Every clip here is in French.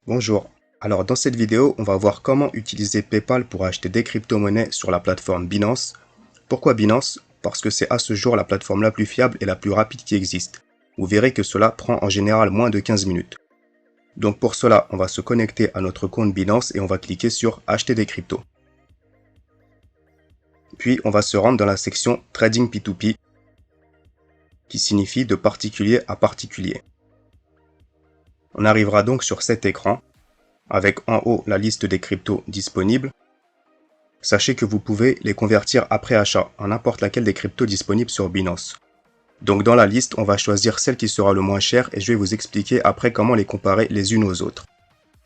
Bonjour. Alors dans cette vidéo, on va voir comment utiliser PayPal pour acheter des crypto-monnaies sur la plateforme Binance. Pourquoi Binance? Parce que c'est à ce jour la plateforme la plus fiable et la plus rapide qui existe. Vous verrez que cela prend en général moins de 15 minutes. Donc pour cela, on va se connecter à notre compte Binance et on va cliquer sur Acheter des cryptos. Puis on va se rendre dans la section Trading P2P qui signifie de particulier à particulier. On arrivera donc sur cet écran avec en haut la liste des cryptos disponibles. Sachez que vous pouvez les convertir après achat en n'importe laquelle des cryptos disponibles sur Binance. Donc dans la liste, on va choisir celle qui sera le moins chère et je vais vous expliquer après comment les comparer les unes aux autres.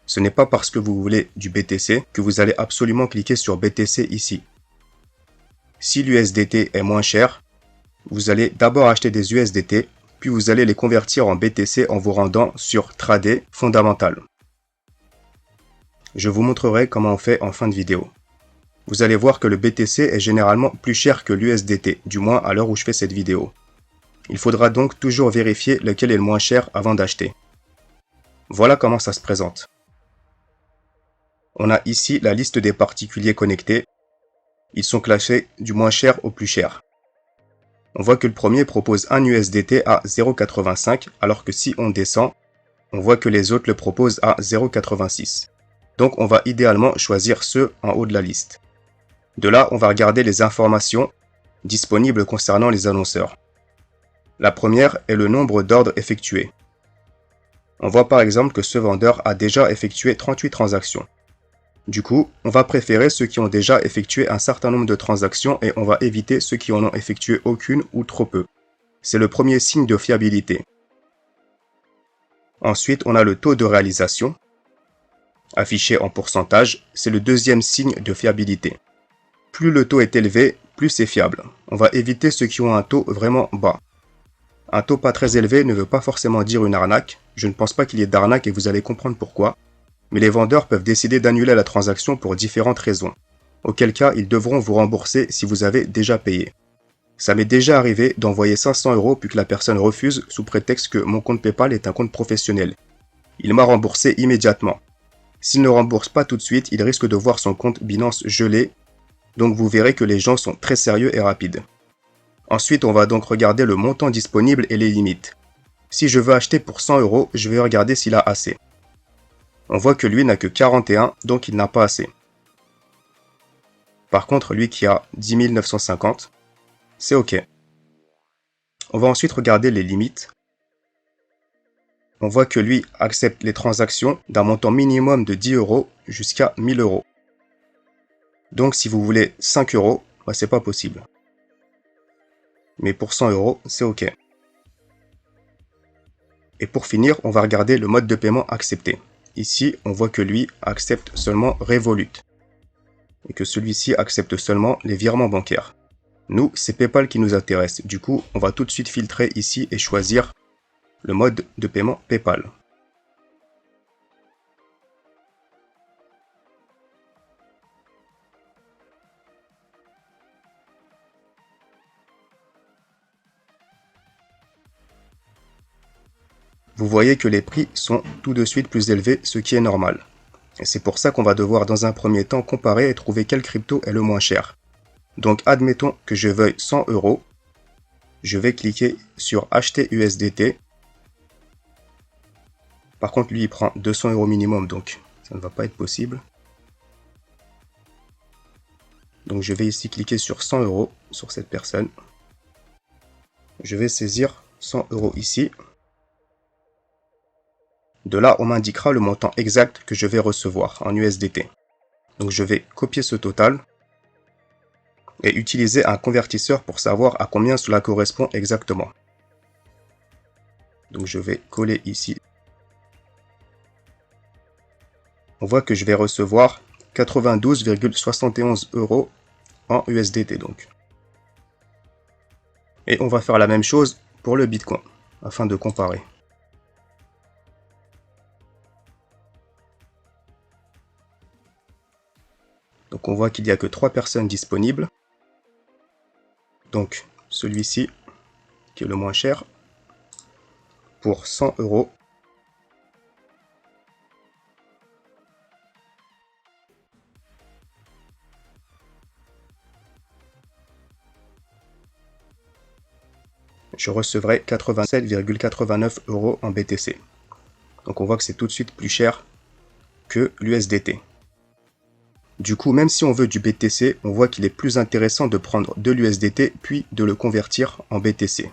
Ce n'est pas parce que vous voulez du BTC que vous allez absolument cliquer sur BTC ici. Si l'USDT est moins cher, vous allez d'abord acheter des USDT, puis vous allez les convertir en BTC en vous rendant sur Trader Fondamental. Je vous montrerai comment on fait en fin de vidéo. Vous allez voir que le BTC est généralement plus cher que l'USDT, du moins à l'heure où je fais cette vidéo. Il faudra donc toujours vérifier lequel est le moins cher avant d'acheter. Voilà comment ça se présente. On a ici la liste des particuliers connectés. Ils sont classés du moins cher au plus cher. On voit que le premier propose un USDT à 0,85, alors que si on descend, on voit que les autres le proposent à 0,86. Donc on va idéalement choisir ceux en haut de la liste. De là, on va regarder les informations disponibles concernant les annonceurs. La première est le nombre d'ordres effectués. On voit par exemple que ce vendeur a déjà effectué 38 transactions. Du coup, on va préférer ceux qui ont déjà effectué un certain nombre de transactions et on va éviter ceux qui en ont effectué aucune ou trop peu. C'est le premier signe de fiabilité. Ensuite, on a le taux de réalisation, affiché en pourcentage, c'est le deuxième signe de fiabilité. Plus le taux est élevé, plus c'est fiable. On va éviter ceux qui ont un taux vraiment bas. Un taux pas très élevé ne veut pas forcément dire une arnaque. Je ne pense pas qu'il y ait d'arnaque et vous allez comprendre pourquoi. Mais les vendeurs peuvent décider d'annuler la transaction pour différentes raisons. Auquel cas, ils devront vous rembourser si vous avez déjà payé. Ça m'est déjà arrivé d'envoyer 500 € puis que la personne refuse sous prétexte que mon compte PayPal est un compte professionnel. Il m'a remboursé immédiatement. S'il ne rembourse pas tout de suite, il risque de voir son compte Binance gelé. Donc vous verrez que les gens sont très sérieux et rapides. Ensuite, on va donc regarder le montant disponible et les limites. Si je veux acheter pour 100 €, je vais regarder s'il a assez. On voit que lui n'a que 41, donc il n'a pas assez. Par contre, lui qui a 10 950, c'est OK. On va ensuite regarder les limites. On voit que lui accepte les transactions d'un montant minimum de 10 € jusqu'à 1000 €. Donc si vous voulez 5 €, c'est pas possible. Mais pour 100 €, c'est OK. Et pour finir, on va regarder le mode de paiement accepté. Ici, on voit que lui accepte seulement Revolut et que celui-ci accepte seulement les virements bancaires. Nous, c'est PayPal qui nous intéresse. Du coup, on va tout de suite filtrer ici et choisir le mode de paiement PayPal. Vous voyez que les prix sont tout de suite plus élevés, ce qui est normal. Et c'est pour ça qu'on va devoir dans un premier temps comparer et trouver quel crypto est le moins cher. Donc admettons que je veuille 100 €. Je vais cliquer sur acheter USDT. Par contre, lui, il prend 200 € minimum, donc ça ne va pas être possible. Donc je vais ici cliquer sur 100 € sur cette personne. Je vais saisir 100 € ici. De là, on m'indiquera le montant exact que je vais recevoir en USDT. Donc je vais copier ce total et utiliser un convertisseur pour savoir à combien cela correspond exactement. Donc je vais coller ici. On voit que je vais recevoir 92,71 € en USDT donc. Et on va faire la même chose pour le Bitcoin afin de comparer. Donc on voit qu'il n'y a que 3 personnes disponibles. Donc celui-ci qui est le moins cher pour 100 €. je recevrai 87,89 € en BTC. Donc on voit que c'est tout de suite plus cher que l'USDT. Du coup, même si on veut du BTC, on voit qu'il est plus intéressant de prendre de l'USDT puis de le convertir en BTC.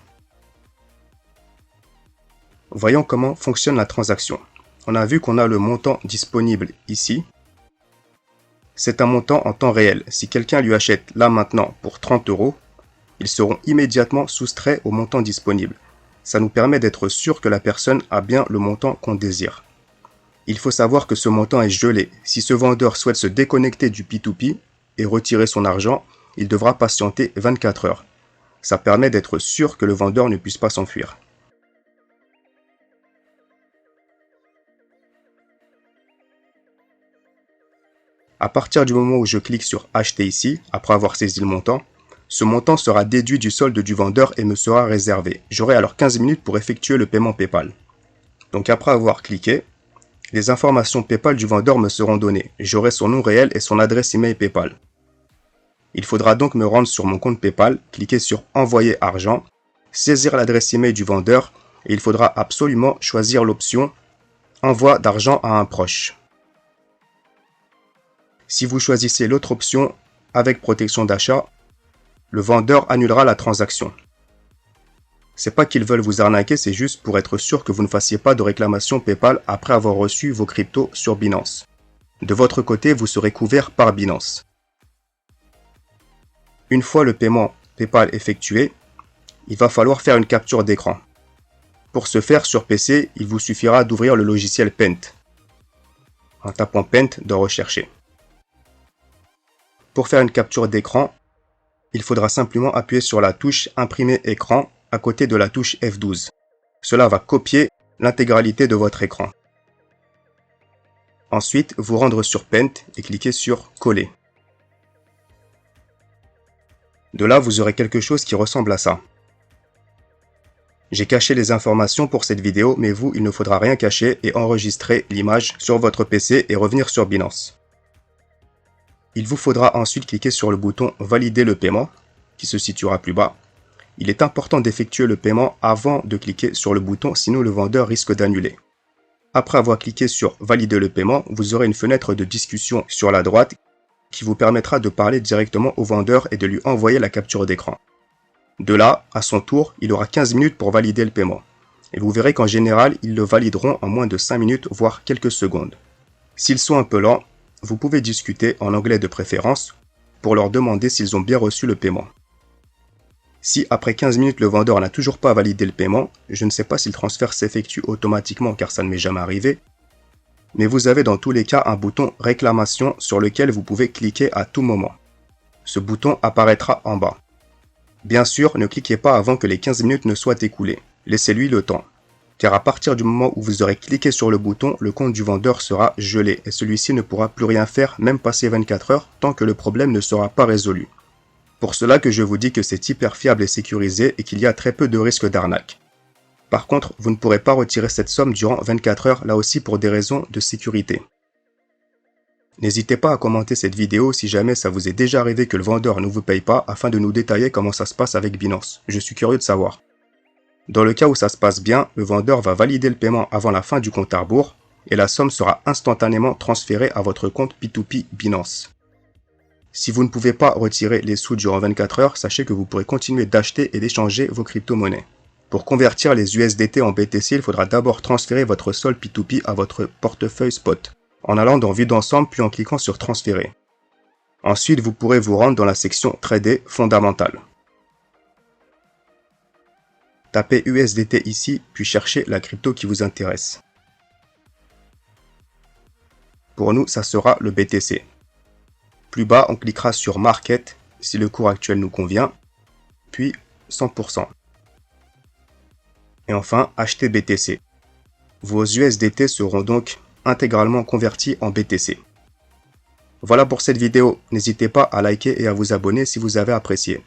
Voyons comment fonctionne la transaction. On a vu qu'on a le montant disponible ici. C'est un montant en temps réel. Si quelqu'un lui achète là maintenant pour 30 €, ils seront immédiatement soustraits au montant disponible. Ça nous permet d'être sûr que la personne a bien le montant qu'on désire. Il faut savoir que ce montant est gelé. Si ce vendeur souhaite se déconnecter du P2P et retirer son argent, il devra patienter 24 heures. Ça permet d'être sûr que le vendeur ne puisse pas s'enfuir. À partir du moment où je clique sur acheter ici, après avoir saisi le montant, ce montant sera déduit du solde du vendeur et me sera réservé. J'aurai alors 15 minutes pour effectuer le paiement PayPal. Donc après avoir cliqué, les informations PayPal du vendeur me seront données. J'aurai son nom réel et son adresse email PayPal. Il faudra donc me rendre sur mon compte PayPal, cliquer sur envoyer argent, saisir l'adresse email du vendeur et il faudra absolument choisir l'option envoi d'argent à un proche. Si vous choisissez l'autre option avec protection d'achat, le vendeur annulera la transaction. C'est pas qu'ils veulent vous arnaquer, c'est juste pour être sûr que vous ne fassiez pas de réclamation PayPal après avoir reçu vos cryptos sur Binance. De votre côté, vous serez couvert par Binance. Une fois le paiement PayPal effectué, il va falloir faire une capture d'écran. Pour ce faire, sur PC, il vous suffira d'ouvrir le logiciel Paint. En tapant Paint, de rechercher. Pour faire une capture d'écran, il faudra simplement appuyer sur la touche Imprimer écran à côté de la touche F12. Cela va copier l'intégralité de votre écran. Ensuite, vous rendre sur Paint et cliquer sur Coller. De là, vous aurez quelque chose qui ressemble à ça. J'ai caché les informations pour cette vidéo, mais vous, il ne faudra rien cacher et enregistrer l'image sur votre PC et revenir sur Binance. Il vous faudra ensuite cliquer sur le bouton « Valider le paiement » qui se situera plus bas. Il est important d'effectuer le paiement avant de cliquer sur le bouton, sinon le vendeur risque d'annuler. Après avoir cliqué sur « Valider le paiement », vous aurez une fenêtre de discussion sur la droite qui vous permettra de parler directement au vendeur et de lui envoyer la capture d'écran. De là, à son tour, il aura 15 minutes pour valider le paiement. Et vous verrez qu'en général, ils le valideront en moins de 5 minutes, voire quelques secondes. S'ils sont un peu lents, vous pouvez discuter en anglais de préférence pour leur demander s'ils ont bien reçu le paiement. Si après 15 minutes le vendeur n'a toujours pas validé le paiement, je ne sais pas si le transfert s'effectue automatiquement car ça ne m'est jamais arrivé, mais vous avez dans tous les cas un bouton réclamation sur lequel vous pouvez cliquer à tout moment. Ce bouton apparaîtra en bas. Bien sûr, ne cliquez pas avant que les 15 minutes ne soient écoulées. Laissez-lui le temps. Car à partir du moment où vous aurez cliqué sur le bouton, le compte du vendeur sera gelé et celui-ci ne pourra plus rien faire, même passer 24 heures, tant que le problème ne sera pas résolu. Pour cela que je vous dis que c'est hyper fiable et sécurisé et qu'il y a très peu de risques d'arnaque. Par contre, vous ne pourrez pas retirer cette somme durant 24 heures, là aussi pour des raisons de sécurité. N'hésitez pas à commenter cette vidéo si jamais ça vous est déjà arrivé que le vendeur ne vous paye pas afin de nous détailler comment ça se passe avec Binance. Je suis curieux de savoir. Dans le cas où ça se passe bien, le vendeur va valider le paiement avant la fin du compte à rebours et la somme sera instantanément transférée à votre compte P2P Binance. Si vous ne pouvez pas retirer les sous durant 24 heures, sachez que vous pourrez continuer d'acheter et d'échanger vos crypto-monnaies. Pour convertir les USDT en BTC, il faudra d'abord transférer votre solde P2P à votre portefeuille spot, en allant dans Vue d'ensemble puis en cliquant sur Transférer. Ensuite, vous pourrez vous rendre dans la section Trader fondamentale. Tapez USDT ici, puis cherchez la crypto qui vous intéresse. Pour nous, ça sera le BTC. Plus bas, on cliquera sur Market si le cours actuel nous convient, puis 100%. Et enfin, acheter BTC. Vos USDT seront donc intégralement convertis en BTC. Voilà pour cette vidéo. N'hésitez pas à liker et à vous abonner si vous avez apprécié.